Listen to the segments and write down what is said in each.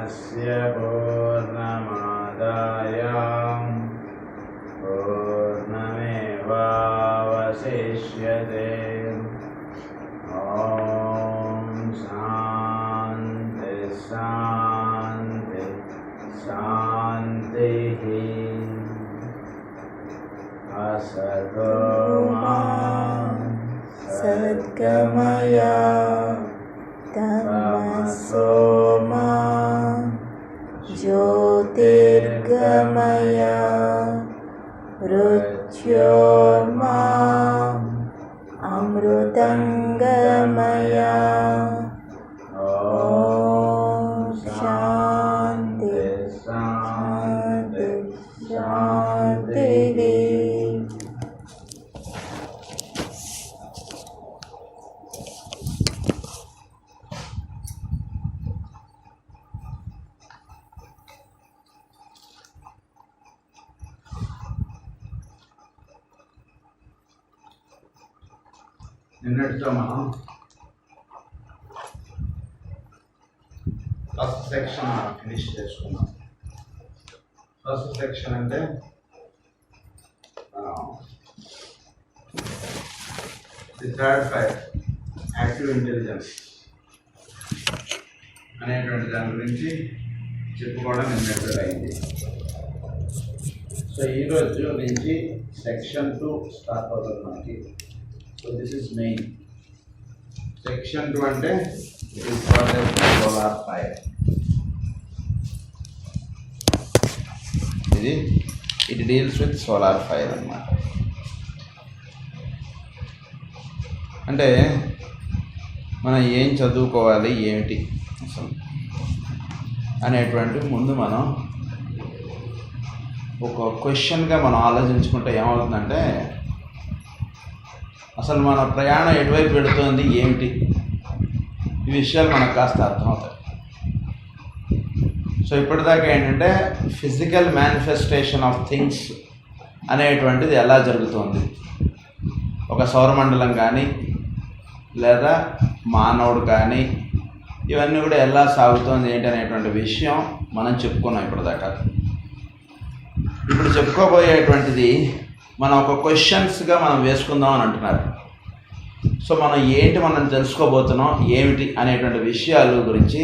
पूर्णस्य पूर्णमादाय पूर्णमेवावशिष्यते। ॐ शान्ति शान्ति शान्तिः। असतो मा सद्गमय तमसो मा ज्योतिर्गमय मृत्योर्मा अमृतंगमय। ॐ शान्ति शान्ति शान्तिः। నిన్నటితో మనం ఫస్ట్ సెక్షన్ ఫినిష్ చేసుకున్నాం. ఫస్ట్ సెక్షన్ అంటే the third fire active intelligence అనేటువంటి దాని గురించి చెప్పుకోవడం నిన్నటితో అయింది. సో ఈరోజు నుంచి సెక్షన్ 2 స్టార్ట్ అవుతుంది మనకి. So this is main. Section 2 అంటే it is called as solar fire. It deals with solar fire అన్నమాట. అంటే మనం ఏం చదువుకోవాలి ఏమిటి అసలు అనేటువంటి ముందు మనం ఒక క్వశ్చన్గా మనం ఆలోచించుకుంటే ఏమవుతుందంటే అసలు మన ప్రయాణం ఎటువైపు పెడుతోంది ఏమిటి, ఈ విషయాలు మనకు కాస్త అర్థమవుతాయి. సో ఇప్పటిదాకా ఏంటంటే ఫిజికల్ మేనిఫెస్టేషన్ ఆఫ్ థింగ్స్ అనేటువంటిది ఎలా జరుగుతుంది, ఒక సౌరమండలం కానీ లేదా మానవుడు కానీ ఇవన్నీ కూడా ఎలా సాగుతోంది ఏంటి అనేటువంటి విషయం మనం చెప్పుకున్నాం ఇప్పటిదాకా. ఇప్పుడు చెప్పుకోబోయేటువంటిది మనం ఒక క్వశ్చన్స్గా మనం వేసుకుందాం అని అంటున్నారు. సో మనం తెలుసుకోబోతున్నాం ఏమిటి అనేటువంటి విషయాల గురించి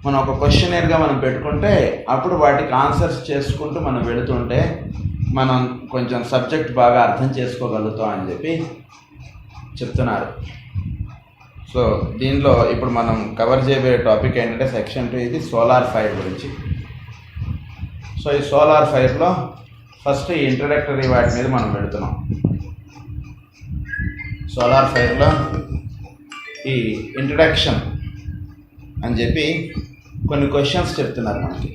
మనం ఒక క్వశ్చనర్గా మనం పెట్టుకుంటే అప్పుడు వాటికి ఆన్సర్స్ చేసుకుంటూ మనం వెళుతుంటే మనం కొంచెం సబ్జెక్ట్ బాగా అర్థం చేసుకోగలుగుతాం అని చెప్పి చెప్తున్నారు. సో దీనిలో ఇప్పుడు మనం కవర్ చేయబోయే టాపిక్ ఏంటంటే సెక్షన్ 2 ఇది సోలార్ ఫైర్ గురించి. సో ఈ సోలార్ ఫైర్లో ఫస్ట్ ఈ ఇంట్రడక్టరీ వాటి మీద మనం పెడుతున్నాం. సోలార్ ఫైర్లో ఈ ఇంట్రడక్షన్ అని చెప్పి కొన్ని క్వశ్చన్స్ చెప్తున్నారు మనకి.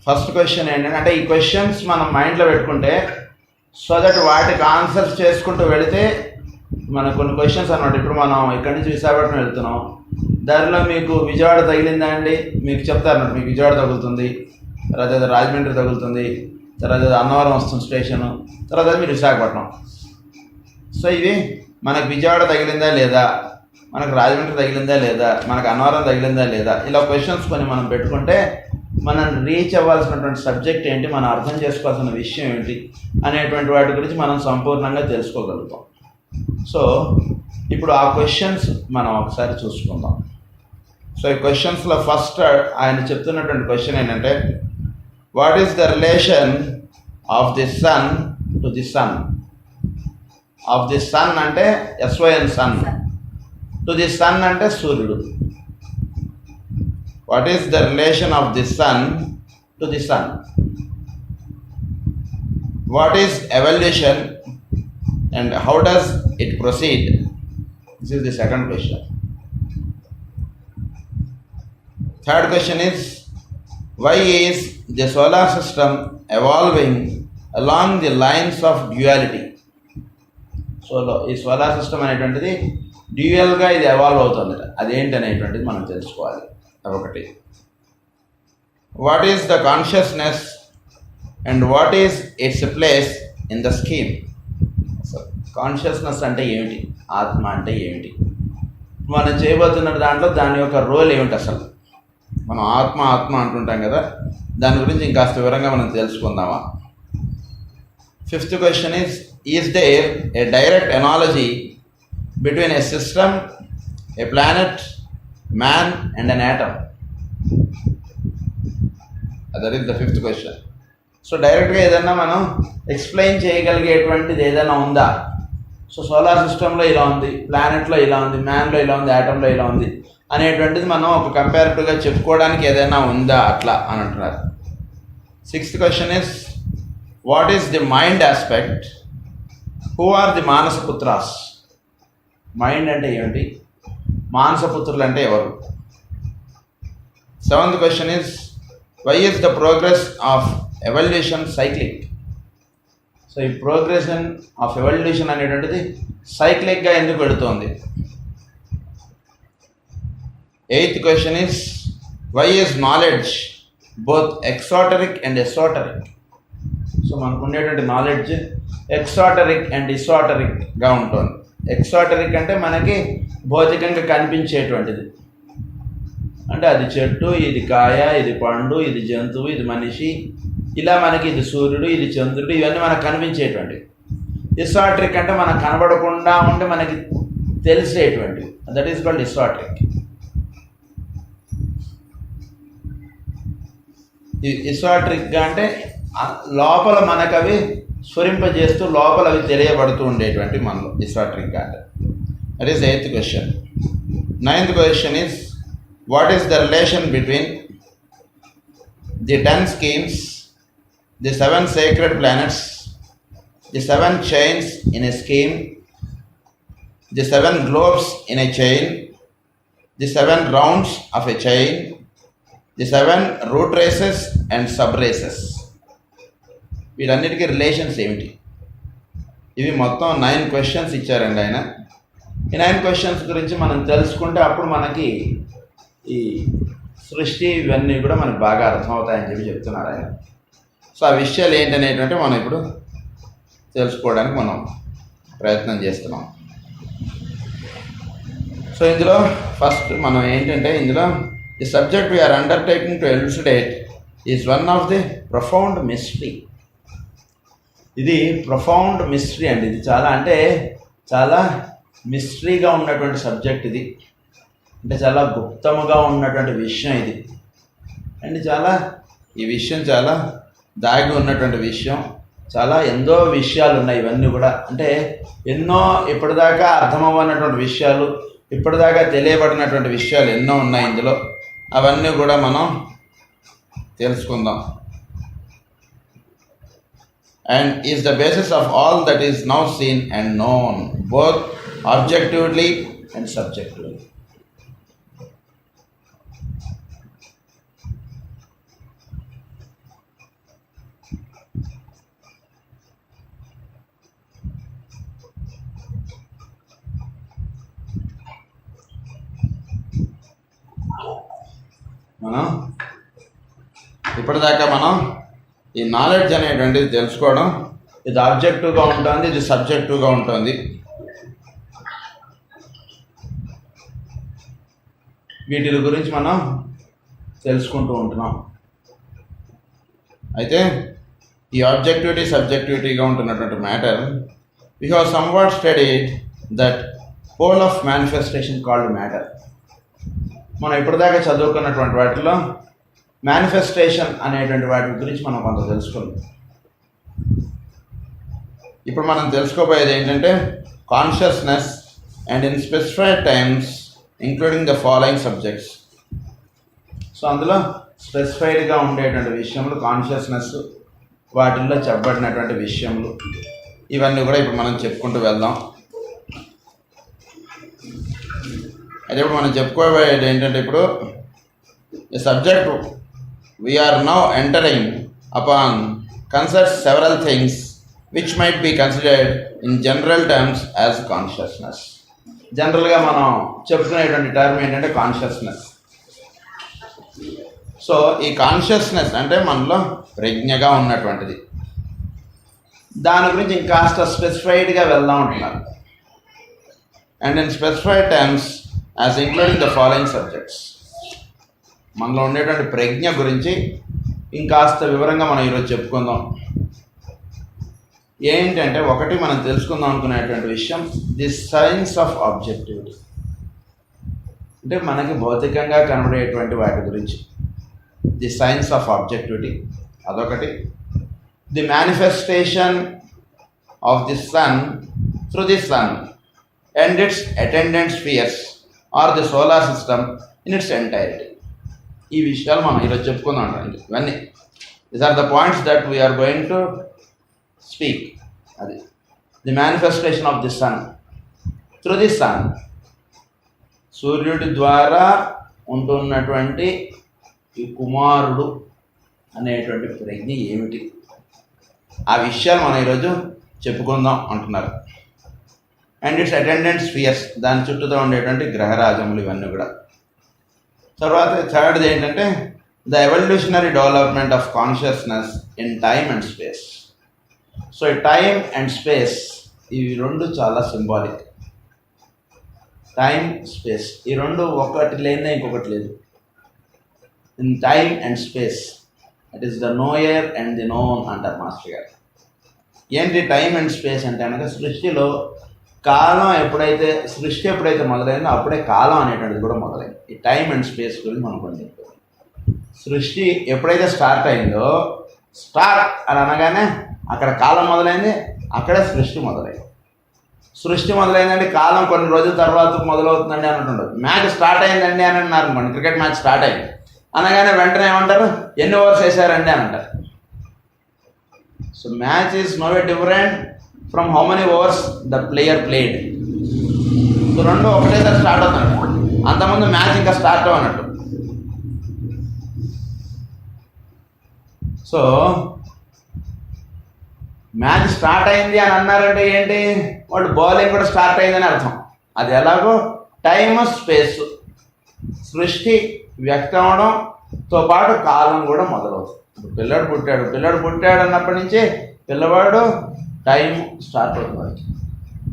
ఫస్ట్ క్వశ్చన్ ఏంటంటే ఈ క్వశ్చన్స్ మనం మైండ్లో పెట్టుకుంటే సో దట్ వాటికి ఆన్సర్స్ చేసుకుంటూ వెళితే మన కొన్ని క్వశ్చన్స్ అన్నమాట. ఇప్పుడు మనం ఇక్కడి నుంచి విశాఖపట్నం వెళ్తున్నాం, దారిలో మీకు విజయవాడ తగిలిందా అండి, మీకు చెప్తారు మీకు విజయవాడ తగులుతుంది, తర్వాత రాజమండ్రి తగులుతుంది, తర్వాత అన్నవరం వస్తుంది స్టేషను, తర్వాత మీరు విశాఖపట్నం. సో ఇవి మనకు విజయవాడ తగిలిందా లేదా, మనకు రాజమండ్రి తగిలిందా లేదా, మనకు అన్నవరం తగిలిందా లేదా, ఇలా క్వశ్చన్స్ కొన్ని మనం పెట్టుకుంటే మనం రీచ్ అవ్వాల్సినటువంటి సబ్జెక్ట్ ఏంటి, మనం అర్థం చేసుకోవాల్సిన విషయం ఏంటి అనేటువంటి వాటి గురించి మనం సంపూర్ణంగా తెలుసుకోగలుగుతాం. సో ఇప్పుడు ఆ క్వశ్చన్స్ మనం ఒకసారి చూసుకుందాం. సో ఈ క్వశ్చన్స్లో ఫస్ట్ ఆయన చెప్తున్నటువంటి క్వశ్చన్ ఏంటంటే what is the relation of the son to the sun. Of the sun అంటే SYN son, to the sun అంటే సూర్యుడు. What is the relation of the son to the sun. What is evolution and how does it proceed? This is the second question. Third question is why is the solar system evolving along the lines of duality? So ఈ solar system అనేటువంటిది డ్యూయల్గా ఇది evolve అవుతుంది, అదేంటి అనేటువంటిది మనం తెలుసుకోవాలి. ఒకటి, what is the consciousness and what is its place in the scheme. Consciousness అంటే ఏమిటి, ఆత్మ అంటే ఏమిటి, మనం చేయబోతున్న దాంట్లో దాని యొక్క రోల్ ఏమిటి అసలు. మనం ఆత్మ ఆత్మ అంటుంటాం కదా, దాని గురించి ఇంకాస్త వివరంగా మనం తెలుసుకుందామా. Fifth question is there a direct analogy between a system, a planet, man and an atom? That is the fifth question. So డైరెక్ట్గా ఏదన్నా మనం ఎక్స్ప్లెయిన్ చేయగలిగేటువంటిది ఏదైనా ఉందా? సో సోలార్ సిస్టంలో ఇలా ఉంది, ప్లానెట్లో ఇలా ఉంది, మ్యాన్లో ఇలా ఉంది, యాటంలో ఇలా ఉంది అనేటువంటిది మనం ఒక కంపారిటివ్గా చెప్పుకోవడానికి ఏదైనా ఉందా అట్లా అని అంటున్నారు. Sixth question is what is the mind aspect? Who are the మానసపుత్రాస్? మైండ్ అంటే ఏమిటి, మానసపుత్రులు అంటే ఎవరు? Seventh question is why is the progress of evolution cyclic? So ఈ ప్రోగ్రెషన్ ఆఫ్ ఎవల్యూషన్ అనేటువంటిది సైక్లిక్గా ఎందుకు వెళుతోంది? Eighth question is why is knowledge both exoteric and esoteric? So మనకు ఉండేటువంటి నాలెడ్జ్ ఎక్సాటరిక్ అండ్ ఇసోటరిక్గా ఉంటుంది. ఎక్సాటరిక్ అంటే మనకి భౌతికంగా కనిపించేటువంటిది, అంటే అది చెట్టు, ఇది కాయ, ఇది పండు, ఇది జంతువు, ఇది మనిషి, ఇలా మనకి ఇది సూర్యుడు, ఇది చంద్రుడు, ఇవన్నీ మనకు కనిపించేటువంటివి. ఇసాట్రిక్ అంటే మనకు కనబడకుండా ఉంటే మనకి తెలిసేటువంటివి, దట్ ఈస్ కాల్డ్ ఇసాట్రిక్. ఇసాట్రిక్గా అంటే లోపల మనకు అవి స్ఫురింపజేస్తూ లోపల అవి తెలియబడుతూ ఉండేటువంటి మనలో ఇసాట్రిక్గా అంటే. That is eighth question. Ninth question is what is the relation between the 10 schemes, the 7 sacred planets, the 7 chains in a scheme, the 7 globes in a chain, the 7 rounds of a chain, the 7 root races and sub races? వీటన్నిటికీ relations ఏమిటి? ఇవి మొత్తం 9 questions ఇచ్చారండి ఆయన. ఈ 9 questions గురించి మనం తెలుసుకుంటే అప్పుడు మనకి ఈ సృష్టి ఇవన్నీ కూడా మనకు బాగా అర్థమవుతాయని చెప్పి చెప్తున్నారు ఆయన. సో ఆ విషయాలు ఏంటనేటువంటి మనం ఇప్పుడు తెలుసుకోవడానికి మనం ప్రయత్నం చేస్తున్నాం. సో ఇందులో ఫస్ట్ మనం ఏంటంటే ఇందులో the subject we are undertaking to elucidate is one of the profound mystery. ఇది ప్రొఫౌండ్ మిస్టరీ అండి. ఇది చాలా మిస్టరీగా ఉన్నటువంటి సబ్జెక్ట్ ఇది, అంటే చాలా గుప్తముగా ఉన్నటువంటి విషయం ఇది. అండ్ ఈ విషయం చాలా దాగి ఉన్నటువంటి విషయం, చాలా ఎన్నో విషయాలు ఉన్నాయి. ఇవన్నీ కూడా అంటే ఎన్నో ఇప్పటిదాకా అర్థమవ్వనటువంటి విషయాలు, ఇప్పటిదాకా తెలియబడినటువంటి విషయాలు ఎన్నో ఉన్నాయి ఇందులో. అవన్నీ కూడా మనం తెలుసుకుందాం. And is the basis of all that is now seen and known both objectively and subjectively. ఇప్పటిదాకా మనం ఈ నాలెడ్జ్ అనేటువంటిది తెలుసుకోవడం, ఇది ఆబ్జెక్టివ్గా ఉంటుంది, ఇది సబ్జెక్టివ్గా ఉంటుంది. వీటి గురించి మనం తెలుసుకుంటూ ఉంటున్నాం. అయితే ఈ ఆబ్జెక్టివిటీ సబ్జెక్టివిటీగా ఉంటున్నటువంటి matter we have somewhat studied that pole of manifestation called matter. మనం ఇప్పటిదాకా చదువుకున్నటువంటి వాటిలో మేనిఫెస్టేషన్ అనేటువంటి వాటి గురించి మనం కొంత తెలుసుకుందాం. ఇప్పుడు మనం తెలుసుకోబోయేది ఏంటంటే consciousness and in specified times including the following subjects. So అందులో స్పెసిఫైడ్గా ఉండేటువంటి విషయములు కాన్షియస్నెస్, వాటిల్లో చెప్పబడినటువంటి విషయములు, ఇవన్నీ కూడా ఇప్పుడు మనం చెప్పుకుంటూ వెళ్దాం. అయితే ఇప్పుడు మనం చెప్పుకోబోయేది ఏంటంటే ఇప్పుడు ఈ subject we are now entering upon concerns several things which might be considered in general terms as consciousness. జనరల్గా మనం చెప్పుకునేటువంటి టర్మ్ ఏంటంటే కాన్షియస్నెస్. సో ఈ కాన్షియస్నెస్ అంటే మనలో ప్రజ్ఞగా ఉన్నటువంటిది. దాని గురించి ఇంకాస్త స్పెసిఫైడ్గా వెళ్దాం ఉంటున్నారు. And in specified terms as including the following subjects. మనలో ఉండేటువంటి ప్రజ్ఞ గురించి ఇంకాస్త వివరంగా మనం ఈరోజు చెప్పుకుందాం. ఏంటంటే ఒకటి మనం తెలుసుకుందాం అనుకునేటువంటి విషయం, ది సైన్స్ ఆఫ్ ఆబ్జెక్టివిటీ. అంటే మనకి భౌతికంగా కనబడేటువంటి వాటి గురించి, ది సైన్స్ ఆఫ్ ఆబ్జెక్టివిటీ అదొకటి. The manifestation of the son through the sun and its attendant spheres are the solar system in its entirety. ఈ విషయాలు మనం ఈరోజు చెప్పుకుందాం. ఇవన్నీ these are the points that we are going to speak. అది the manifestation of the son through the sun, సూర్యుడి ద్వారా ఉంటున్నటువంటి ఈ కుమారుడు అనేటువంటి ప్రజ్ఞ ఏమిటి, ఆ విషయాలు మనం ఈరోజు చెప్పుకుందాం అంటున్నారు. అండ్ ఇట్స్ అటెండెంట్ స్పియర్స్, దాని చుట్టూతో ఉండేటువంటి గ్రహరాజములు ఇవన్నీ కూడా. తర్వాత థర్డ్ది ఏంటంటే the evolutionary development of consciousness in time and space. So ఈ టైమ్ అండ్ స్పేస్ ఇవి రెండు చాలా సింబాలిక్. టైమ్ స్పేస్ ఈ రెండు ఒకటి లేదే ఇంకొకటి లేదు. In time and space it is the knower and the known అంటారు మాస్టర్ గారు. ఏంటి టైమ్ అండ్ స్పేస్ అంటే అనగా సృష్టిలో కాలం సృష్టి ఎప్పుడైతే మొదలైందో అప్పుడే కాలం అనేటువంటిది కూడా మొదలైంది. ఈ టైమ్ అండ్ స్పేస్ గురించి మనం కొంచెం చెప్తాం. సృష్టి ఎప్పుడైతే స్టార్ట్ అయిందో, స్టార్ట్ అని అనగానే అక్కడ కాలం మొదలైంది, అక్కడే సృష్టి మొదలైంది. సృష్టి మొదలైందండి, కాలం కొన్ని రోజుల తర్వాత మొదలవుతుందండి అన్నట్టు. మ్యాచ్ స్టార్ట్ అయిందండి అని అన్నారు అనుకోండి, క్రికెట్ మ్యాచ్ స్టార్ట్ అయింది అనగానే వెంటనే ఏమంటారు, ఎన్ని ఓవర్స్ వేసారండి అని అంటారు. So match is no way different from how many overs the player played. So రెండు ఒకటేసారి స్టార్ట్ అవుతాడు. అంతకుముందు మ్యాచ్ ఇంకా స్టార్ట్ అవ్వనట్టు. సో మ్యాచ్ స్టార్ట్ అయింది అని అన్నారంటే ఏంటి, వాళ్ళు బౌలింగ్ కూడా స్టార్ట్ అయిందని అర్థం. అది ఎలాగో టైమ్ స్పేస్, సృష్టి వ్యక్తం అవడంతో పాటు కాలం కూడా మొదలవుతుంది. ఇప్పుడు పిల్లాడు పుట్టాడు అన్నప్పటి నుంచి పిల్లవాడు టైం స్టార్ట్ అవుతుంది.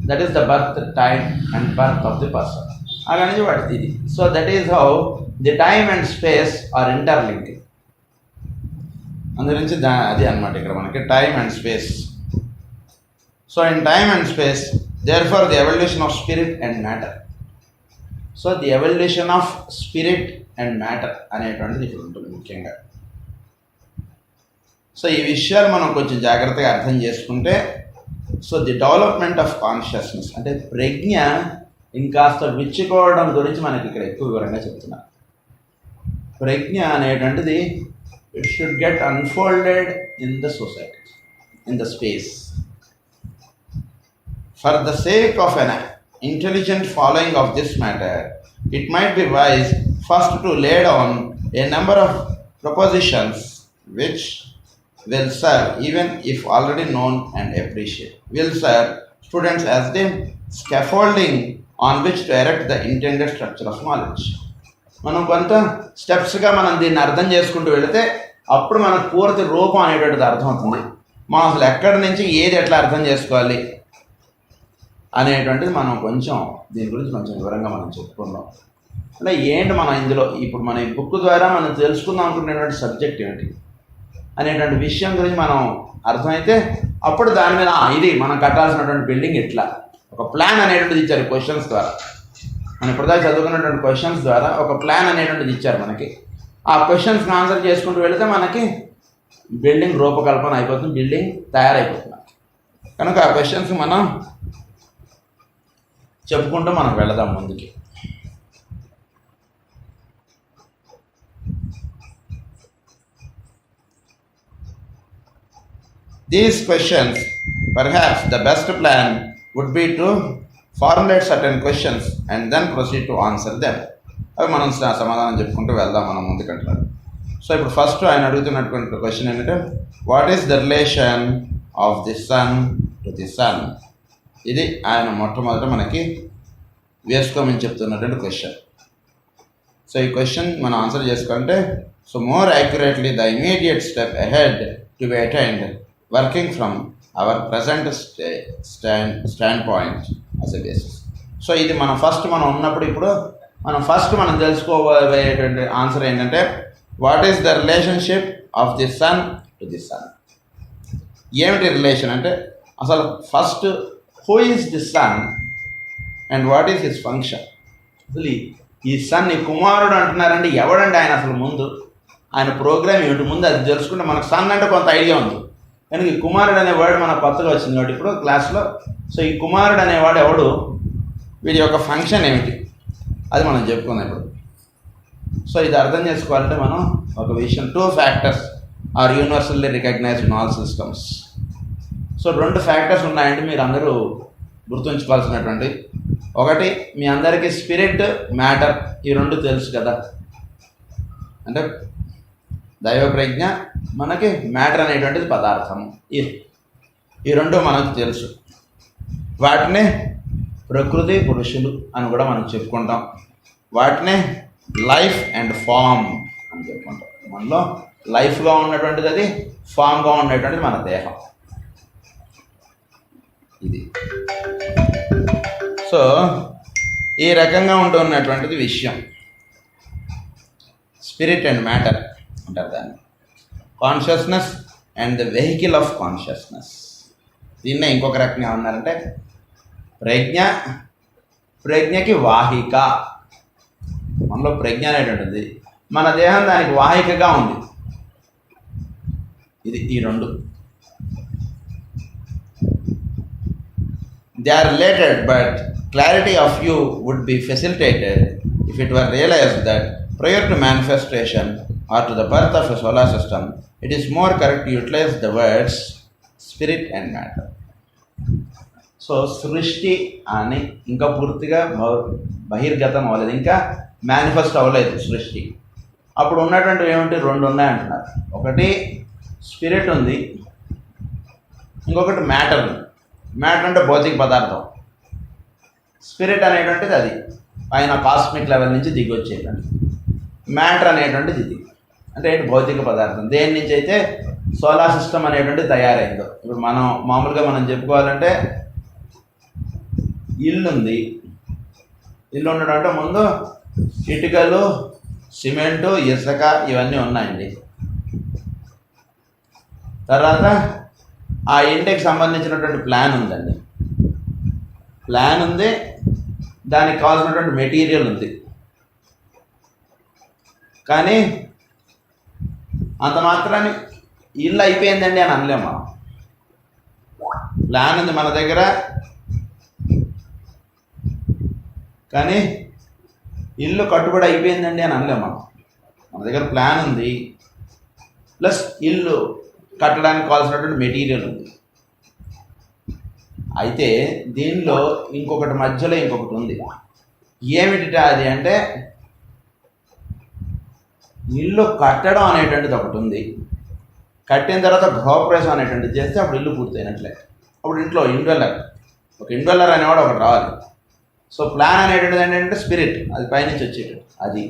That is the birth time and birth of the person. అలా నుంచి వాటిది ఇది. So that is how the time and space are interlink. అందుగురించి అది అనమాట ఇక్కడ మనకి time and space. So in time and space therefore the evolution of spirit and matter. So the evolution of spirit and matter అనేటువంటిది ఇక్కడ ఉంటుంది ముఖ్యంగా. So ఈ విషయాలు మనం కొంచెం జాగ్రత్తగా అర్థం చేసుకుంటే, so the development of consciousness అంటే ప్రజ్ఞ ఇంకాస్త విచ్చుకోవడం గురించి మనకి ఇక్కడ ఎక్కువ వివరంగా చెప్తున్నారు. ప్రజ్ఞ అనేటువంటిది it should get unfolded in the society, in the space. For the sake of an intelligent following of this matter, it might be wise first to lay down a number of propositions which will serve, even if already known and appreciated, will serve students as the scaffolding on which to erect the intended structure of knowledge. మనం కొంత స్టెప్స్గా మనం దీన్ని అర్థం చేసుకుంటూ వెళితే అప్పుడు మనకు పూర్తి రూపం అనేటువంటిది అర్థమవుతుంది. మనం అసలు ఎక్కడి నుంచి ఏది ఎట్లా అర్థం చేసుకోవాలి అనేటువంటిది మనం కొంచెం దీని గురించి కొంచెం వివరంగా మనం చెప్పుకుందాం. అంటే ఏంటి మనం ఇందులో ఇప్పుడు మన ఈ బుక్ ద్వారా మనం తెలుసుకుందాం అనుకునేటువంటి సబ్జెక్ట్ ఏమిటి అనేటువంటి విషయం గురించి మనం అర్థమైతే అప్పుడు దాని మీద ఇది మనం కట్టాల్సినటువంటి బిల్డింగ్ ఎట్లా ఒక ప్లాన్ అనేటువంటిది ఇచ్చారు. క్వశ్చన్స్ ద్వారా మనం ఇప్పటిదాకా చదువుకున్నటువంటి క్వశ్చన్స్ ద్వారా ఒక ప్లాన్ అనేటువంటిది ఇచ్చారు మనకి. ఆ క్వశ్చన్స్ని ఆన్సర్ చేసుకుంటూ వెళితే మనకి బిల్డింగ్ రూపకల్పన అయిపోతుంది, బిల్డింగ్ తయారైపోతుంది. కనుక ఆ క్వశ్చన్స్ మనం చెప్పుకుంటూ మనం వెళదాం ముందుకి. These questions, perhaps the best plan would be to formulate certain questions and then proceed to answer them. అవి మనం సమాధానం చెప్పుకుంటూ వెళ్దాం మనం ముందుకంటున్నాడు. సో ఇప్పుడు ఫస్ట్ ఆయన అడుగుతున్నటువంటి క్వశ్చన్ ఏంటంటే, what is the relation of the son to the son? ఇది ఆయన మొట్టమొదట మనకి వేసుకోమని చెప్తున్నటువంటి క్వశ్చన్. సో ఈ క్వశ్చన్ మనం ఆన్సర్ చేసుకుంటే, so more accurately the immediate step ahead to be attained working from our present standpoint as a basis. So ఇది మనం ఫస్ట్ మనం ఉన్నప్పుడు ఇప్పుడు మనం తెలుసుకోబోయేటువంటి ఆన్సర్ ఏంటంటే, what is the relationship of the son to the son. ఏమిటి relation అంటే, అసలు first who is the sun and what is his function. అసలు ఈ సన్, ఈ కుమారుడు అంటున్నారండి, ఎవడండి ఆయన అసలు? ముందు ఆయన ప్రోగ్రామ్ ఏమిటి ముందు అది తెలుసుకుంటే మనకు సన్ అంటే కొంత ఐడియా ఉంది. కానీ ఈ కుమారుడు అనే వర్డ్ మనకు కొత్తగా వచ్చింది కాబట్టి ఇప్పుడు క్లాస్లో. సో ఈ కుమారుడు అనేవాడు ఎవడు, వీడి యొక్క ఫంక్షన్ ఏమిటి, అది మనం చెప్పుకుందాం ఇప్పుడు. సో ఇది అర్థం చేసుకోవాలంటే మనం ఒక విషయం, 2 factors are universally recognised in all systems. So 2 factors ఉన్నాయంటే మీరు అందరూ గుర్తుంచుకోవాల్సినటువంటి. ఒకటి, మీ అందరికీ స్పిరిట్, మ్యాటర్, ఈ 2 తెలుసు కదా. అంటే దైవ ప్రజ్ఞ, మనకి మ్యాటర్ అనేటువంటిది పదార్థము. ఈ 2 మనకు తెలుసు. వాటినే ప్రకృతి, పురుషులు అని కూడా మనం చెప్పుకుంటాం. వాటినే లైఫ్ అండ్ ఫామ్ అని చెప్పుకుంటాం. మనలో లైఫ్గా ఉన్నటువంటిది అది, ఫామ్గా ఉన్నటువంటిది మన దేహం. ఇది సో ఈ రకంగా ఉంటున్నటువంటిది విషయం. స్పిరిట్ అండ్ మ్యాటర్ అంటారు దాన్ని. Consciousness and the vehicle of consciousness. దీన్నే ఇంకొక రకంగా ఉన్నారంటే ప్రజ్ఞకి వాహిక. మనలో ప్రజ్ఞ అనేటువంటిది, మన దేహం దానికి వాహికగా ఉంది. ఈ 2 they are related, but clarity of view would be facilitated if it were realized that prior to manifestation or to the birth of a solar system, it is more correct to utilize the words spirit and matter. So సృష్టి అని ఇంకా పూర్తిగా బహిర్గతం అవ్వలేదు, ఇంకా manifest అవ్వలేదు సృష్టి. అప్పుడు ఉన్నటువంటి ఏమిటి, 2 ఉన్నాయంటున్నారు. ఒకటి స్పిరిట్ ఉంది, ఇంకొకటి మ్యాటర్ ఉంది. మ్యాటర్ అంటే భౌతిక పదార్థం. స్పిరిట్ అనేటువంటిది అది పైన కాస్మిక్ లెవెల్ నుంచి దిగి వచ్చేటువంటి. మ్యాటర్ అనేటువంటిది ఇది అంటే ఏంటి, భౌతిక పదార్థం. దేని నుంచి అయితే సోలార్ సిస్టమ్ అనేటువంటిది తయారైందో. ఇప్పుడు మామూలుగా మనం చెప్పుకోవాలంటే, ఇల్లు ఉంది. ఇల్లు ఉండడం అంటే ముందు ఇటుకలు, సిమెంటు, ఇసుక ఇవన్నీ ఉన్నాయండి. తర్వాత ఆ ఇంటికి సంబంధించినటువంటి ప్లాన్ ఉందండి. ప్లాన్ ఉంది, దానికి కావాల్సినటువంటి మెటీరియల్ ఉంది. కానీ అంత మాత్రాన్ని ఇల్లు అయిపోయిందండి అని అనలేము మనం. ప్లాన్ ఉంది మన దగ్గర, కానీ ఇల్లు కట్టుబడి అయిపోయిందండి అని అనలేము మనం. మన దగ్గర ప్లాన్ ఉంది, ప్లస్ ఇల్లు కట్టడానికి కావాల్సినటువంటి మెటీరియల్ ఉంది. అయితే దీనిలో మధ్యలో ఇంకొకటి ఉంది. ఏమిటి అది అంటే, ఇల్లు కట్టడం అనేటువంటిది ఒకటి ఉంది. కట్టిన తర్వాత గృహప్రవేశం అనేటువంటిది చేస్తే అప్పుడు ఇల్లు పూర్తయినట్లే. అప్పుడు ఇంట్లో ఒక ఇన్వెల్లర్ అనేవాడు ఒకటి రావాలి. సో ప్లాన్ అనేటువంటిది ఏంటంటే స్పిరిట్, అది పైనుంచి వచ్చేటట్టు. అది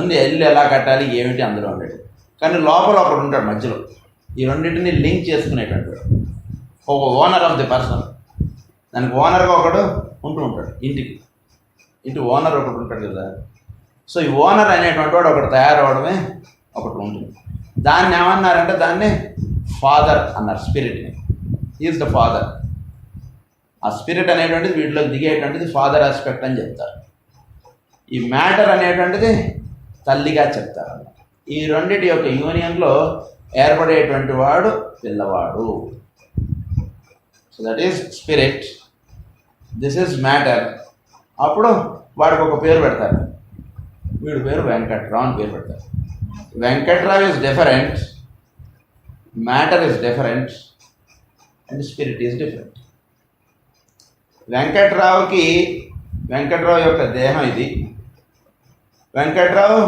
ఉంది. ఇల్లు ఎలా కట్టాలి ఏమిటి అందులో ఉండేది. కానీ లోపల ఒకడు ఉంటాడు మధ్యలో, ఈ రెండింటిని లింక్ చేసుకునేటట్టు ఒక ఓనర్ ఆఫ్ ది పర్సన్. దానికి ఓనర్గా ఒకడు ఉంటాడు. ఇంటి ఓనర్ ఒకటి ఉంటాడు కదా. సో ఈ ఓనర్ అనేటువంటి వాడు ఒకటి తయారవడమే ఒకటి ఉంటుంది. దాన్ని ఏమన్నారంటే, దాన్ని ఫాదర్ అన్నారు. స్పిరిట్ని ఈజ్ ద ఫాదర్. ఆ స్పిరిట్ అనేటువంటిది వీటిలోకి దిగేటువంటిది ఫాదర్ ఆస్పెక్ట్ అని చెప్తారు. ఈ మ్యాటర్ అనేటువంటిది తల్లిగా చెప్తారు. ఈ రెండింటి యొక్క యూనియన్లో ఏర్పడేటువంటి వాడు పిల్లవాడు. So that is spirit, this is matter. అప్పుడు వాడికి ఒక పేరు పెడతారు. వీడి పేరు వెంకట్రావు అని పేరు పెడతారు. Venkatrao is different, matter is different, and spirit is different. Venkatrao యొక్క దేహం ఇది. వెంకట్రావు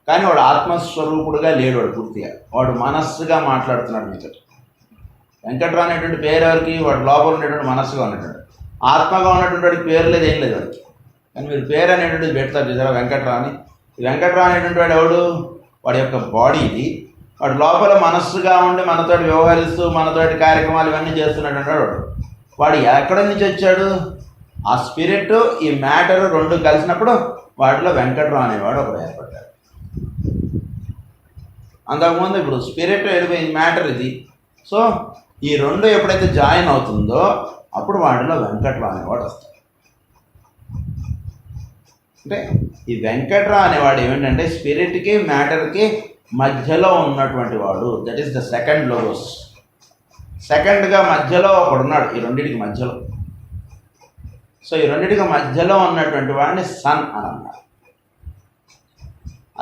కానీ వాడు ఆత్మస్వరూపుడుగా లేడు. వాడు పూర్తిగా వాడు మనస్సుగా మాట్లాడుతున్నాడు మీతో. వెంకట్రావు అనేటువంటి పేరు ఎవరికి? వాడు లోపల ఉండేటువంటి మనస్సుగా ఉన్నటువంటి, ఆత్మగా ఉన్నటువంటి వాడికి పేరు లేదు, ఏం లేదు వాడికి. కానీ మీరు పేరు అనేటువంటిది పెడతారు చూసారా వెంకట్రావు అని. వెంకట్రావు అనేటువంటి వాడు ఎవడు? వాడి యొక్క బాడీ ఇది. వాడు లోపల మనస్సుగా ఉండి మనతోటి వ్యవహరిస్తూ మనతోటి కార్యక్రమాలు ఇవన్నీ చేస్తున్నటువంటి వాడు. వాడు ఎక్కడి నుంచి వచ్చాడు? ఆ స్పిరిట్ ఈ మ్యాటర్ రెండు కలిసినప్పుడు వాటిలో వెంకట్రావు అనేవాడు ఒకడు ఏర్పడ్డాడు. అంతకుముందు ఇప్పుడు స్పిరిట్ వెళ్ళిపోయింది, మ్యాటర్ ఇది. సో ఈ రెండు ఎప్పుడైతే జాయిన్ అవుతుందో అప్పుడు వాటిలో వెంకట్రావు అనేవాడు వస్తాడు. అంటే ఈ వెంకట్రావు అనేవాడు ఏమిటంటే స్పిరిట్కి మ్యాటర్కి మధ్యలో ఉన్నటువంటి వాడు. That is the second logos. సెకండ్గా మధ్యలో ఒకడున్నాడు ఈ రెండింటికి మధ్యలో. సో ఈ రెండింటికి మధ్యలో ఉన్నటువంటి వాడిని సన్ అని అన్నారు.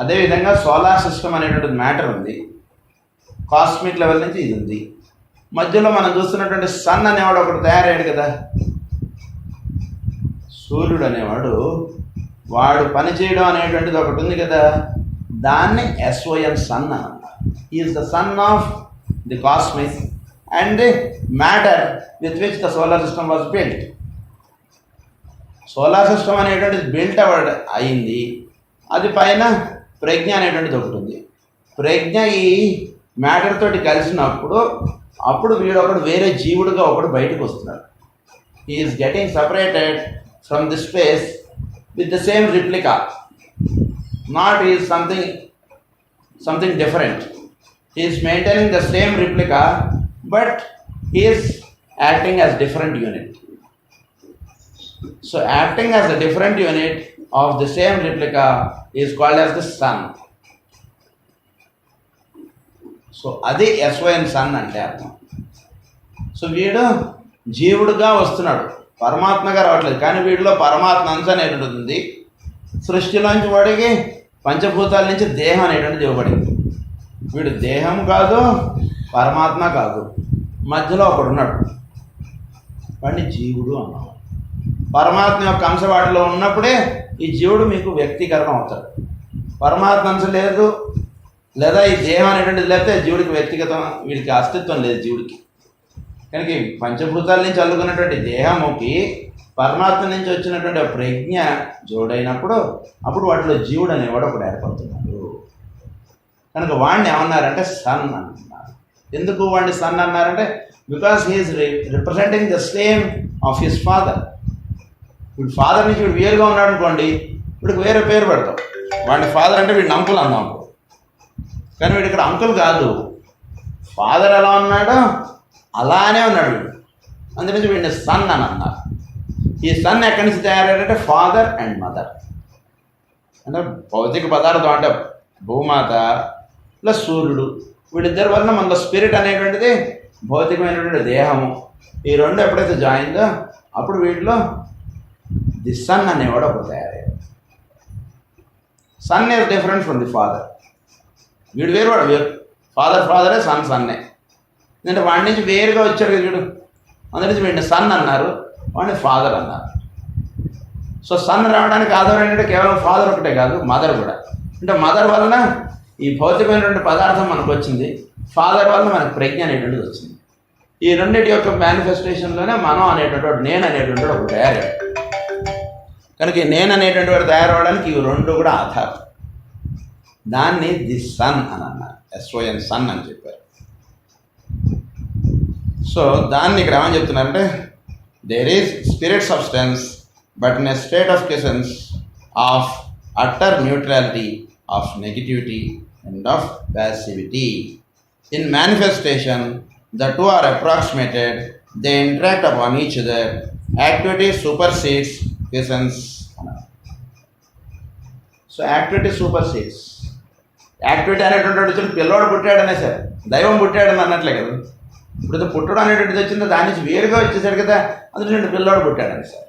అదేవిధంగా సోలార్ సిస్టమ్ అనేటువంటి మ్యాటర్ ఉంది, కాస్మిక్ లెవెల్ నుంచి ఇది ఉంది. మధ్యలో మనం చూస్తున్నటువంటి సన్ అనేవాడు ఒకడు తయారయ్యాడు కదా, సూర్యుడు అనేవాడు. వాడు పనిచేయడం అనేటువంటిది ఒకటి ఉంది కదా, దాన్ని SON సన్ అని అన్నారు. Is the son of the cosmic and the matter with which the solar system was built. Solar system అనేటువంటిది బిల్ట్ అయింది. అది పైన ప్రజ్ఞ అనేటువంటిది ఒకటి ఉంది. ప్రజ్ఞ ఈ మ్యాటర్ తోటి కలిసినప్పుడు అప్పుడు వీడొకడు వేరే జీవుడుగా ఒకడు బయటకు వస్తున్నాడు. He is getting separated from the space with the same replica. Not is something different. He is maintaining the same replica, but he is acting as different unit. So acting as a different unit of the same replica is called as the sun. So అది SON sun అంటే అర్థం. So వీడు జీవుడుగా వస్తున్నాడు, పరమాత్మగా రావట్లేదు. కానీ వీడిలో పరమాత్మ అంశ అనేటువంటిది ఉంది. సృష్టిలోంచి వాడికి పంచభూతాల నుంచి దేహం అనేటువంటిది ఇవ్వబడింది. వీడు దేహం కాదు, పరమాత్మ కాదు, మధ్యలో ఒకడున్నాడు, వాడిని జీవుడు అన్నాడు. పరమాత్మ యొక్క అంశ వాడిలో ఉన్నప్పుడే ఈ జీవుడు మీకు వ్యక్తీకరణ అవుతాడు. పరమాత్మ అంశ లేదు, లేదా ఈ దేహం అనేటువంటిది లేకపోతే జీవుడికి వ్యక్తిగతం, వీడికి అస్తిత్వం లేదు జీవుడికి. కనుక ఈ పంచభూతాల నుంచి అల్లుకున్నటువంటి దేహముకి పరమాత్మ నుంచి వచ్చినటువంటి ప్రజ్ఞ జోడైనప్పుడు అప్పుడు వాటిలో జీవుడు అనేవాడు ఒకడు ఏర్పడుతున్నాడు. కనుక వాడిని ఏమన్నారంటే సన్ అంటున్నారు. ఎందుకు వాడిని సన్ అన్నారంటే because he is representing the same of his father. వీడు ఫాదర్ నుంచి వీడు వేరుగా ఉన్నాడు అనుకోండి, వీడికి వేరే పేరు పెడతాం. వాడిని ఫాదర్ అంటే వీడిని అంకుల్ అన్నాం. కానీ వీడు ఇక్కడ అంకుల్ కాదు, ఫాదర్ ఎలా ఉన్నాడో అలానే ఉన్నాడు వీడు. అందుకని వీడిని సన్ అని అన్నారు. ఈ సన్ ఎక్కడి నుంచి తయారయ్యాడంటే ఫాదర్ అండ్ మదర్. అంటే భౌతిక పదార్థం అంటే భూమాత ప్లస్ సూర్యుడు, వీళ్ళిద్దరి వలన మనలో స్పిరిట్ అనేటువంటిది భౌతికమైనటువంటి దేహము, ఈ రెండు ఎప్పుడైతే జాయిందో అప్పుడు వీటిలో ది సన్ అనేవాడు ఒకటి తయారయ్యాడు. Son is different from the father. వీడు వేరు, వాడు వేరు. ఫాదరే, సన్నే. ఎందుకంటే వాడి నుంచి వేరుగా వచ్చాడు కదా వీడు, అందరి నుంచి వీడిని సన్ అన్నారు, వాడిని ఫాదర్ అన్నారు. సో సన్ రావడానికి ఆధారం ఏంటంటే కేవలం ఫాదర్ ఒకటే కాదు, మదర్ కూడా. అంటే మదర్ వలన ఈ భౌతికమైనటువంటి పదార్థం మనకు వచ్చింది, ఫాదర్ వలన మనకు ప్రజ్ఞ అనేటువంటిది వచ్చింది. ఈ రెండింటి యొక్క మేనిఫెస్టేషన్లోనే మనం అనేటువంటి వాడు, నేను అనేటువంటి వాడు ఒకటి తయారయ్యాడు. కనుక ఈ నేను అనేటువంటి వాడు తయారవడానికి ఇవి రెండు కూడా ఆధారం. దాన్ని ది సన్ అని అన్నారు, SON సన్ అని చెప్పారు. సో దాన్ని ఇక్కడ ఏమని చెప్తున్నారంటే there is spirit substance but in a state of quiescence of utter neutrality, of negativity and of passivity. In manifestation, the two are approximated, they interact upon each other, activity supersedes essence. So activity supersedes. Activity అనేటువంటి వచ్చిన పిల్లవాడు పుట్టాడనే sir, దైవం పుట్టాడని అన్నట్లే కదా. ఇప్పుడు పుట్టడం అనేటువంటిది వచ్చిందో దాని నుంచి వేరుగా వచ్చేసాడు కదా, అందులో పిల్లవాడు పుట్టాడని సార్.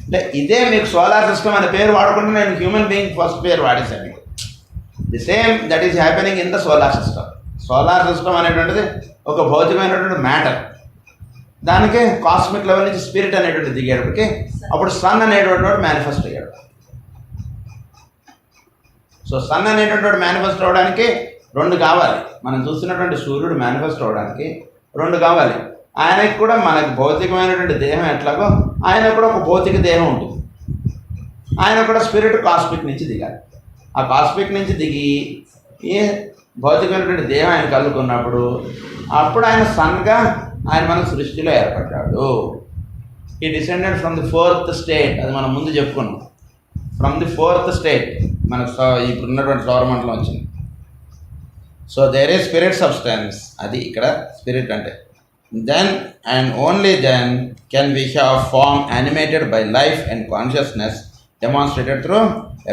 అంటే ఇదే మీకు సోలార్ సిస్టమ్ అనే పేరు వాడుకుంటే నేను హ్యూమన్ బీయింగ్ ఫస్ట్ పేరు వాడేశాను మీకు. The same that is happening in the solar system. Solar system అనేటువంటిది ఒక భౌతికమైనటువంటి మ్యాటర్, దానికి కాస్మిక్ లెవెల్ నుంచి స్పిరిట్ అనేటువంటి దిగేటప్పటికి అప్పుడు సన్ అనేటువంటి వాడు మేనిఫెస్ట్ అయ్యాడు. సో సన్ అనేటువంటి వాడు మేనిఫెస్ట్ అవడానికి రెండు కావాలి. మనం చూస్తున్నటువంటి సూర్యుడు మేనిఫెస్ట్ అవడానికి రెండు కావాలి. ఆయనకి కూడా మనకు భౌతికమైనటువంటి దేహం ఎట్లాగో ఆయనకు కూడా ఒక భౌతిక దేహం ఉంటుంది. ఆయన కూడా స్పిరిట్ కాస్మిక్ నుంచి దిగాలి. ఆ కాస్మిక్ నుంచి దిగి ఈ భౌతికమైనటువంటి దేహం ఆయన కలుగుకున్నప్పుడు అప్పుడు ఆయన సన్గా ఆయన మన సృష్టిలో ఏర్పడ్డాడు. ఈ descended from the fourth state, అది మనం ముందు చెప్పుకున్నాం. ఫ్రమ్ ది ఫోర్త్ స్టేట్ మనకు ఇప్పుడు ఉన్నటువంటి సౌరమండలం వచ్చింది. So there is spirit substance, అది ఇక్కడ స్పిరిట్ అంటే. Then and only then can we have form animated by life and consciousness demonstrated through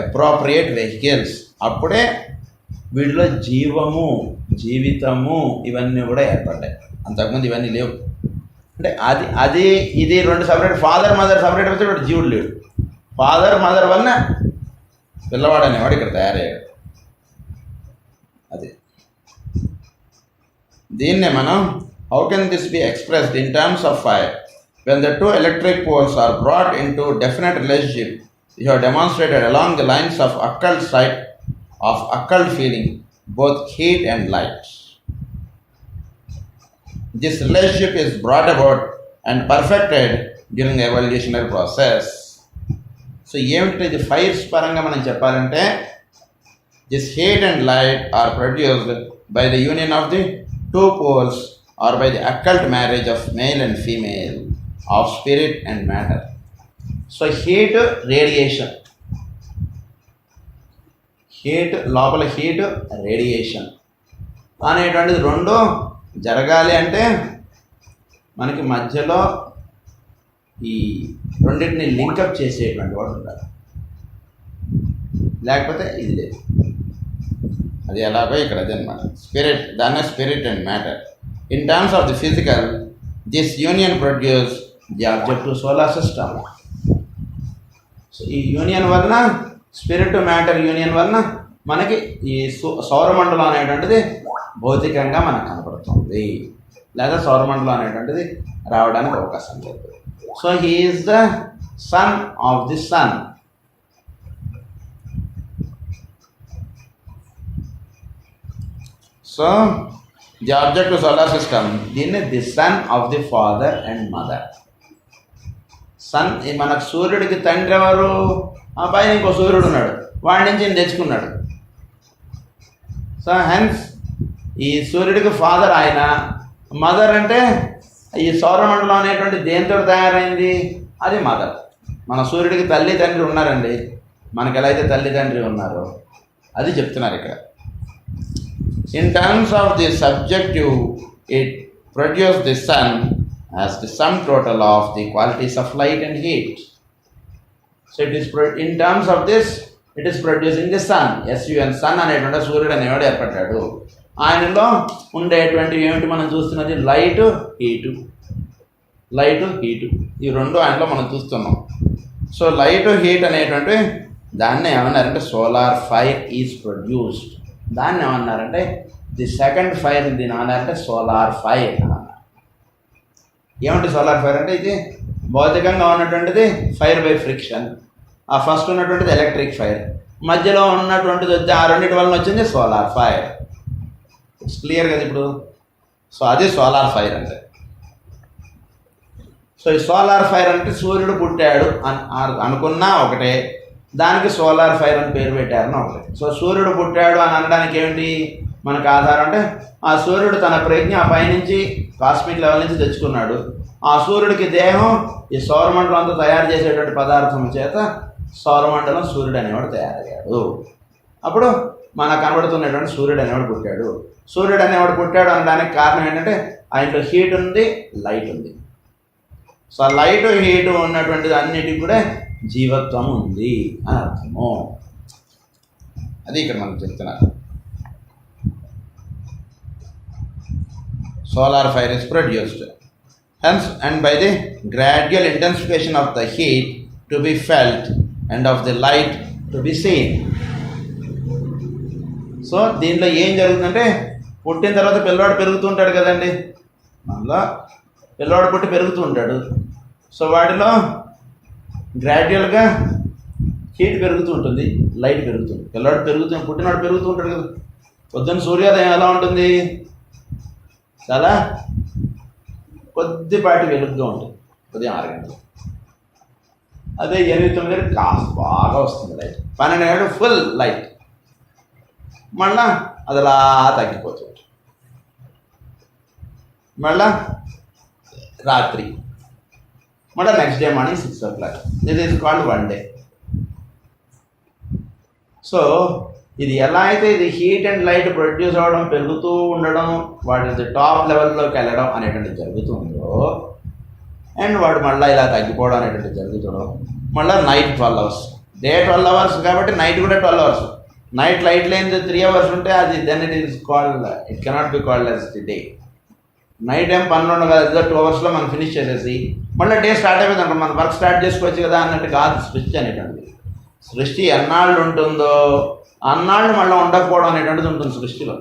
appropriate vehicles. అప్పుడే వీటిలో జీవము, జీవితము ఇవన్నీ కూడా ఏర్పడ్డాయి. అంతకుముందు ఇవన్నీ లేవు. అంటే అది ఇది రెండు సపరేట్. ఫాదర్ మదర్ సపరేట్ అయితే ఇప్పుడు జీవుడు లేడు. ఫాదర్ మదర్ వలన పిల్లవాడు అనేవాడు ఇక్కడ తయారయ్యాడు. అది దీన్నే మనం how can this be expressed in terms of fire? When the two electric poles are brought into definite relationship, you have demonstrated along the lines of occult sight of occult feeling both heat and light. This relationship is brought about and perfected during the evolutionary process. So ఏమిటి fires పరంగా మనం చెప్పాలంటే, this heat and light are produced by the union of the two poles or by the occult marriage of male and female of spirit and matter. So heat, radiation, heat లోపల heat, radiation అనేటువంటిది రెండు జరగాలి అంటే మనకి మధ్యలో ఈ రెండింటిని link up చేసేటువంటి వాడు ఉండాలి. లేకపోతే ఇది లేదు. అది ఎలాగో ఇక్కడ అదే అనమాట. స్పిరిట్, దాన్ని spirit and matter. In terms of the physical, this union produce the objective solar system. So ఈ యూనియన్ వలన, స్పిరిట్ మ్యాటర్ యూనియన్ వలన మనకి ఈ సౌరమండలం అనేటువంటిది భౌతికంగా మనకు కనపడుతుంది, లేదా సౌరమండలం అనేటువంటిది రావడానికి అవకాశం లేదు. So he is the son of the sun. So the objective solar system, దీన్ని the sun of the father and mother. Son మనకు సూర్యుడికి తండ్రి ఎవరు? ఆ పైన ఇంకో సూర్యుడు ఉన్నాడు, వాడి నుంచి ఈయన తెచ్చుకున్నాడు. సో హెన్స్ ఈ సూర్యుడికి ఫాదర్ ఆయన. మదర్ అంటే ఈ సౌరమండలం అనేటువంటి దేంతో తయారైంది? అది మదర్. మన సూర్యుడికి తల్లి తండ్రి ఉన్నారండి, మనకు ఎలా అయితే తల్లి తండ్రి ఉన్నారో అది చెప్తున్నారు ఇక్కడ. In terms of the subjective, it produce the sun as the sum total of the qualities of light and heat. So it is in terms of this, it is producing the sun. sun, sun అనేటువంటి సూర్యుడు అనేవాడు ఏర్పడ్డాడు. ఆయనలో ఉండేటువంటి ఏమిటి మనం చూస్తున్నది? Light, heat. Light, heat ఈ రెండు ఆయనలో మనం చూస్తున్నాం. సో లైట్, హీట్ అనేటువంటి దాన్ని ఏమన్నారంటే సోలార్ ఫైర్ ఈజ్ ప్రొడ్యూస్డ్. దాన్ని ఏమన్నారంటే ది సెకండ్ ఫైర్, దీని ఏమన్నారంటే సోలార్ ఫైర్ అన్నారు. ఏమంటే సోలార్ ఫైర్ అంటే ఇది భౌతికంగా ఉన్నటువంటిది ఫైర్ బై ఫ్రిక్షన్. ఆ ఫస్ట్ ఉన్నటువంటిది ఎలక్ట్రిక్ ఫైర్, మధ్యలో ఉన్నటువంటిది వచ్చి ఆ రెండింటి వలన వచ్చింది సోలార్ ఫైర్. ఇట్స్ క్లియర్ కదా ఇప్పుడు? సో అది సోలార్ ఫైర్ అంటే. సో ఈ సోలార్ ఫైర్ అంటే సూర్యుడు పుట్టాడు అనుకున్నా ఒకటే, దానికి సోలార్ ఫైర్ అని పేరు పెట్టారని ఒకటే. సో సూర్యుడు పుట్టాడు అని అనడానికి ఏమిటి మనకు ఆధారం అంటే, ఆ సూర్యుడు తన ప్రజ్ఞ పైనుంచి కాస్మిక్ లెవెల్ నుంచి తెచ్చుకున్నాడు. ఆ సూర్యుడికి దేహం ఈ సౌరమండలం అంతా తయారు చేసేటువంటి పదార్థం చేత సౌరమండలం సూర్యుడు అనేవాడు తయారయ్యాడు. అప్పుడు మనకు కనబడుతున్నటువంటి సూర్యుడు అనేవాడు పుట్టాడు. సూర్యుడు అనేవాడు పుట్టాడు అనడానికి కారణం ఏంటంటే ఆయనలో హీట్ ఉంది, లైట్ ఉంది. సో లైట్, హీట్ ఉన్నటువంటిది అన్నిటికి కూడా జీవత్వం ఉంది అని అర్థము. అది ఇక్కడ మనం చెప్తున్నారు. Solar fire is produced. Hence, and by the gradual intensification of the heat to be felt and of the light to be seen. So దీంట్లో ఏం జరుగుతుందంటే, పుట్టిన తర్వాత పిల్లవాడు పెరుగుతూ ఉంటాడు కదండి, అందులో పిల్లవాడు పుట్టి పెరుగుతూ ఉంటాడు. సో వాటిలో గ్రాడ్యువల్గా హీట్ పెరుగుతూ ఉంటుంది, లైట్ పెరుగుతుంది. పిల్లవాడు పుట్టినవాడు పెరుగుతూ ఉంటాడు కదా. పొద్దున్న సూర్యోదయం ఎలా ఉంటుంది? చాలా కొద్దిపాటి వెలుగుగా ఉంటుంది ఉదయం 6 గంటలు. అదే 8-9 కాస్త బాగా వస్తుంది లైట్. 12 గంటలు ఫుల్ లైట్. మళ్ళా అది అలా తగ్గిపోతుంది. మళ్ళా రాత్రి, మళ్ళీ next day morning 6 o'clock. This is called 1 day. So ఇది ఎలా అయితే ఇది హీట్ అండ్ లైట్ ప్రొడ్యూస్ అవ్వడం, పెరుగుతూ ఉండడం, వాటి టాప్ లెవెల్లోకి వెళ్ళడం అనేటువంటిది జరుగుతుందో, అండ్ వాడు మళ్ళీ ఇలా తగ్గిపోవడం అనేటువంటిది జరుగుతుందో, మళ్ళీ నైట్ 12 hours, డే 12 hours కాబట్టి నైట్ కూడా 12 hours. నైట్ లైట్ లేని 3 hours ఉంటే అది then it is called, it cannot be called as the day. Night ఏం పనులు ఉండవు కదా, 2 hours మనం ఫినిష్ చేసేసి మళ్ళీ డే స్టార్ట్ అయిపోయింది అనుకో, మన వర్క్ స్టార్ట్ చేసుకోవచ్చు కదా అన్నట్టు కాదు సృష్టి అనేటువంటిది. సృష్టి ఎన్నాళ్ళు ఉంటుందో అన్నాళ్ళు మళ్ళీ ఉండకపోవడం అనేటువంటిది ఉంటుంది సృష్టిలో.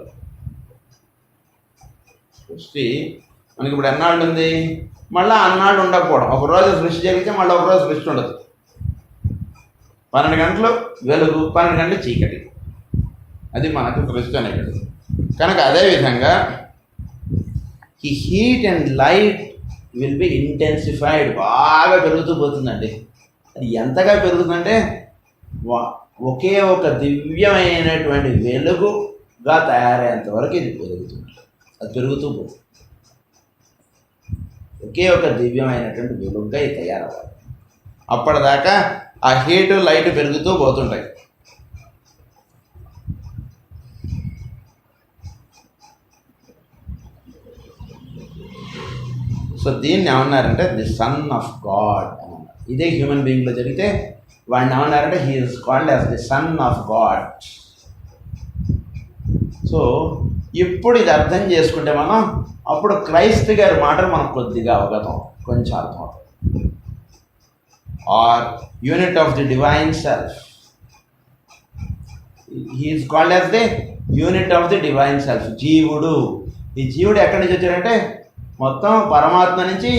సృష్టి మనకి ఇప్పుడు ఎన్నాళ్ళు ఉంది, మళ్ళీ అన్నాళ్ళు ఉండకపోవడం. ఒకరోజు సృష్టి జరిగితే మళ్ళీ ఒకరోజు సృష్టి ఉండదు. 12 గంటలు వెలుగు, 12 గంటలు చీకటి, అది మనకు సృష్టి అనేటువంటిది. కనుక అదేవిధంగా ఈ heat and light will be intensified, బాగా పెరుగుతూ పోతుందండి. అది ఎంతగా పెరుగుతుందంటే ఒకే ఒక దివ్యమైనటువంటి వెలుగుగా తయారయ్యేంత వరకు ఇది పెరుగుతుంది. అది పెరుగుతూ పోతుంది. ఒకే ఒక దివ్యమైనటువంటి వెలుగుగా ఇది తయారవ్వాలి. అప్పటిదాకా ఆ హీట్ లైట్ పెరుగుతూ పోతుంటాయి. సో దీన్ని ఏమన్నారంటే ది సన్ ఆఫ్ గాడ్ అని అన్నారు. ఇదే హ్యూమన్ బీయింగ్లో జరిగితే వాడిని ఏమన్నారంటే he is called as the sun of God. So ఇప్పుడు ఇది అర్థం చేసుకుంటే మనం అప్పుడు క్రైస్తు గారి మాటలు మనకు కొద్దిగా అవగతం, కొంచెం అర్థం అవుతుంది. Our unit of the divine self, he is called as the unit of the divine self. జీవుడు, ఈ జీవుడు ఎక్కడి నుంచి వచ్చాడంటే మొత్తం పరమాత్మ నుంచి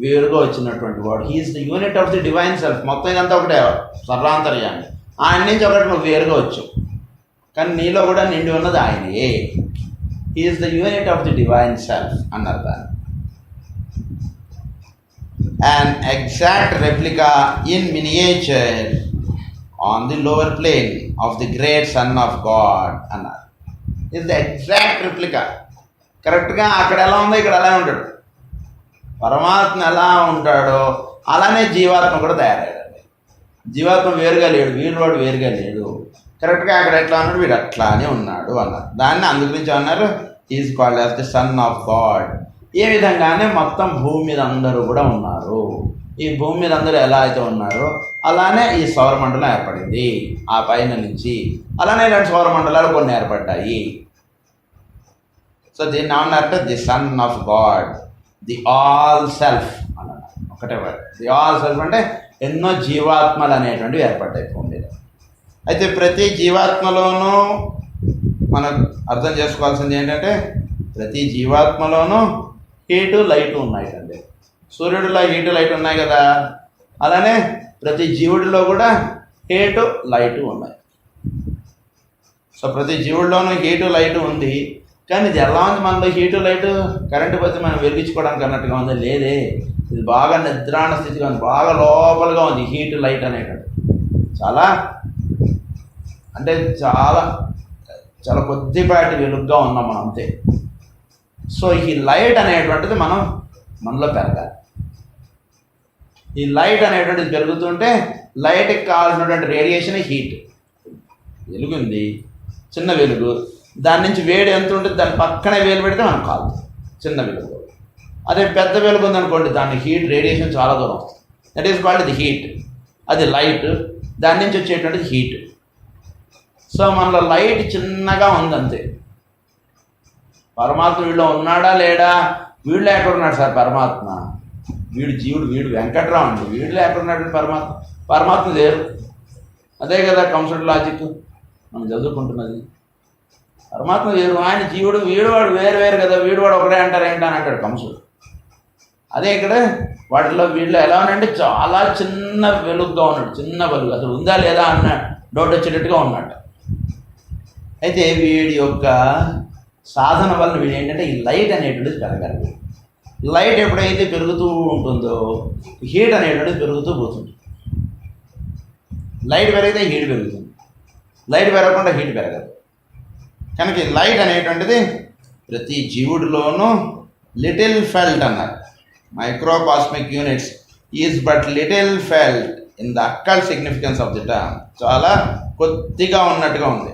వేరుగా వచ్చినటువంటి వాడు. He is the unit of the divine self. మొత్తం ఇదంతా ఒకటే సర్వాంతర్యాన్ని. ఆయన నుంచి ఒకటి నువ్వు వేరుగా వచ్చావు, కానీ నీలో కూడా నిండి ఉన్నది ఆయనే. He is the unit of the divine self అన్నారు దాన్ని. an exact replica in miniature on the lower plane of the great Son of God అన్నారు. is the exact replica. కరెక్ట్గా అక్కడ ఎలా ఉందో ఇక్కడ అలానే ఉంటాడు. పరమాత్మ ఎలా ఉంటాడో అలానే జీవాత్మ కూడా తయారయ్యాడు. జీవాత్మ వేరుగా లేడు, వీడు వేరుగా లేడు. కరెక్ట్గా అక్కడ ఎట్లా ఉన్నాడు, వీడు అట్లానే ఉన్నాడు అన్నారు. దాన్ని అందుగురించి అన్నారు is called as the sun of God. ఏ విధంగానే మొత్తం భూమి మీద అందరూ కూడా ఉన్నారు. ఈ భూమి మీద అందరూ ఎలా అయితే ఉన్నారో అలానే ఈ సౌరమండలం ఏర్పడింది ఆ పైన నుంచి. అలానే ఇలాంటి సౌరమండలాలు కొన్ని ఏర్పడ్డాయి. సో దీన్ని ఏమన్నారంటే the sun of God, the all self అన్నారు. ఒకటే వర్డ్, ది ఆల్ సెల్ఫ్ అంటే ఎన్నో జీవాత్మలు అనేటువంటివి ఏర్పడ్డాయి భూమి మీద. అయితే ప్రతి జీవాత్మలోనూ మనం అర్థం చేసుకోవాల్సింది ఏంటంటే ప్రతి జీవాత్మలోనూ హీటు లైటు ఉన్నాయండి. సూర్యుడిలో హీటు లైట్ ఉన్నాయి కదా, అలానే ప్రతి జీవుడిలో కూడా హీటు లైటు ఉన్నాయి. సో ప్రతి జీవుడిలోనూ హీటు లైటు ఉంది. కానీ ఇది ఎలా ఉంది, మనలో హీటు లైటు కరెంటు పోతే మనం వెలిగించుకోవడానికి అన్నట్టుగా ఉంది? లేదే, ఇది బాగా నిద్రాణ స్థితిగా ఉంది, బాగా లోపలగా ఉంది హీటు లైట్ అనేటువంటి. చాలా అంటే చాలా చాలా కొద్దిపాటి వెలుగుగా ఉన్నాం మనం అంతే. సో ఈ లైట్ అనేటువంటిది మనలో పెరగాలి. ఈ లైట్ అనేటువంటిది పెరుగుతుంటే లైట్కి కావాల్సినటువంటి రేడియేషన్ హీట్. వెలుగుంది, చిన్న వెలుగు, దాని నుంచి వేడి ఎంత ఉంటుంది, దాని పక్కనే వేలు పెడితే మనకు కాలుతుంది చిన్న వెలుగు. అదే పెద్ద వెలుగు ఉందనుకోండి, దాని హీట్ రేడియేషన్ చాలా దూరం వస్తుంది. That is called the heat. అది లైట్, దాని నుంచి వచ్చేటువంటిది హీట్. సో మనలో లైట్ చిన్నగా ఉందంతే. పరమాత్మ వీళ్ళు ఉన్నాడా లేడా? వీళ్ళు ఎక్కడున్నాడు సార్ పరమాత్మ? వీడు జీవుడు, వీడు వెంకట్రావు అండి, వీళ్ళు ఎక్కడున్నాడు పరమాత్మ లేరు. అదే కదా కంసెప్ట్ లాజిక్ మనం చదువుకుంటున్నది. పరమాత్మ వేరు, ఆయన జీవుడు, వీడువాడు వేరు వేరు కదా, వీడువాడు ఒకటే అంటారు ఏంటి అని అంటాడు కంసుడు. అదే ఇక్కడ వాటిలో వీళ్ళు ఎలా ఉన్నాయంటే చాలా చిన్న వెలుగుగా ఉన్నాడు, చిన్న వెలుగు, అసలు ఉందా లేదా అన్న డౌట్ వచ్చేటట్టుగా ఉన్నట్టు. అయితే వీడి యొక్క సాధన వల్ల వీడు ఏంటంటే ఈ లైట్ అనేటువంటిది పెరగాలి. లైట్ ఎప్పుడైతే పెరుగుతూ ఉంటుందో హీట్ అనేటువంటిది పెరుగుతూ పోతుంది. లైట్ పెరిగితే హీట్ పెరుగుతుంది, లైట్ పెరగకుండా హీట్ పెరగదు. కనుక ఈ లైట్ అనేటువంటిది ప్రతి జీవుడిలోనూ లిటిల్ ఫెల్ట్ అన్నారు, microcosmic units is but little felt in the actual significance of the term. చాలా కొద్దిగా ఉన్నట్టుగా ఉంది.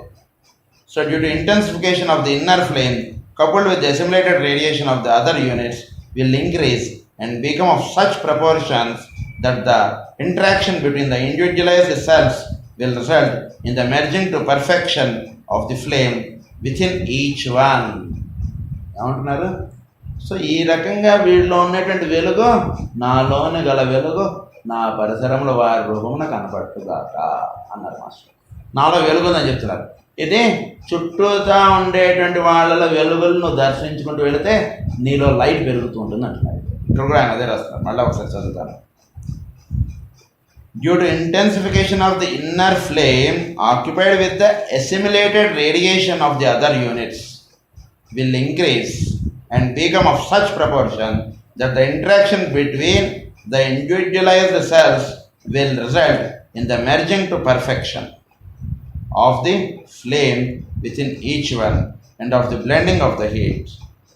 So due to intensification of the inner flame coupled with the assimilated radiation of the other units will increase and become of such proportions that the interaction between the individualized cells will result in the merging to perfection of the flame within each one. ఏమంటున్నారు? So ఈ రకంగా వీళ్ళలో ఉన్నటువంటి వెలుగు నాలోని గల వెలుగు నా పరిసరంలో వారి రూపమున కనపట్టుగాక అన్నారు మాస్టర్. నాలో వెలుగు ఉందని చెప్తున్నారు. ఇది చుట్టూతా ఉండేటువంటి వాళ్ళ వెలుగులను దర్శించుకుంటూ వెళితే నీలో లైట్ పెరుగుతూ ఉంటుంది అంటున్నారు. ఇక్కడ కూడా ఆయన అదే రాస్తున్నారు. మళ్ళీ ఒకసారి చదువుతాను. Due to intensification of the inner flame occupied with the assimilated radiation of the other units will increase and become of such proportion that the interaction between the individualized cells will result in the merging to perfection of the flame within each one and of the blending of the heat.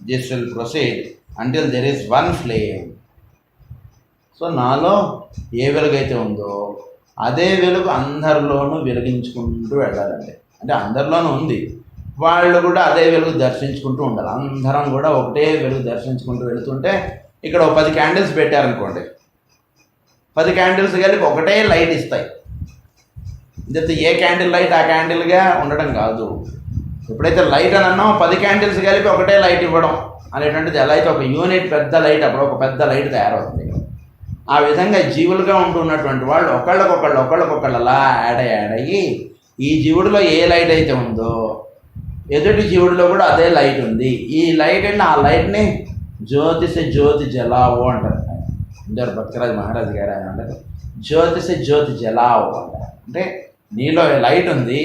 This will proceed until there is one flame. So నాలో ఏ వెలుగైతే ఉందో అదే వెలుగు అందరిలోనూ వెలిగించుకుంటూ వెళ్ళాలండి. అంటే అందరిలోనూ ఉంది, వాళ్ళు కూడా అదే వెలుగు దర్శించుకుంటూ ఉండాలి. అందరం కూడా ఒకటే వెలుగు దర్శించుకుంటూ వెళుతుంటే ఇక్కడ 10 క్యాండిల్స్ పెట్టారనుకోండి, 10 క్యాండిల్స్ కలిపి ఒకటే లైట్ ఇస్తాయి. ఇదైతే ఏ క్యాండిల్ లైట్ ఆ క్యాండిల్గా ఉండడం కాదు. ఎప్పుడైతే లైట్ అని అన్నామో 10 క్యాండిల్స్ కలిపి ఒకటే లైట్ ఇవ్వడం అనేటువంటిది ఎలా అయితే ఒక యూనిట్ పెద్ద లైట్ అప్పుడు ఒక పెద్ద లైట్ తయారవుతుంది. ఆ విధంగా జీవులుగా ఉంటున్నటువంటి వాళ్ళు ఒకళ్ళకొకళ్ళు అలా యాడ్ అయ్యి ఈ జీవుడిలో ఏ లైట్ అయితే ఉందో ఎదుటి జీవుడిలో కూడా అదే లైట్ ఉంది. ఈ లైట్ అండి ఆ లైట్ని జ్యోతిష జ్యోతి జలావో అంటారు. ఇందరు భక్తరాజు మహారాజు గారు ఆయన అంటారు జ్యోతిష జ్యోతి జలావో అంటారు. అంటే నీలో లైట్ ఉంది,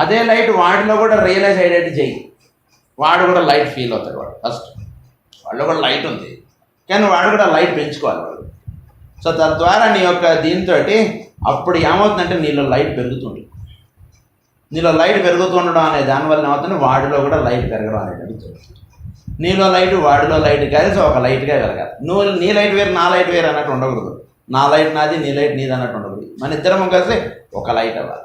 అదే లైట్ వాడిలో కూడా రియలైజ్ అయ్యేటట్టు చెయ్యి. వాడు కూడా లైట్ ఫీల్ అవుతాడు. వాడు ఫస్ట్ వాళ్ళు కూడా లైట్ ఉంది కానీ వాడు కూడా లైట్ పెంచుకోవాలి వాడు. సో తద్వారా నీ యొక్క దీంతో అప్పుడు ఏమవుతుందంటే నీలో లైట్ పెరుగుతుంది. నీలో లైట్ పెరుగుతుండడం అనే దానివల్ల ఏమవుతుంది, వాడిలో కూడా లైట్ పెరగడం అనేది జరుగుతుంది. నీలో లైట్ వాడిలో లైట్ కలిసి ఒక లైట్గా వెలగాలి. నీ లైట్ వేరు నా లైట్ వేరు అన్నట్టు ఉండకూడదు. నా లైట్ నాది నీ లైట్ నీది అన్నట్టు ఉండకూడదు. మన ఇద్దరం కలిసి ఒక లైట్ అవ్వాలి.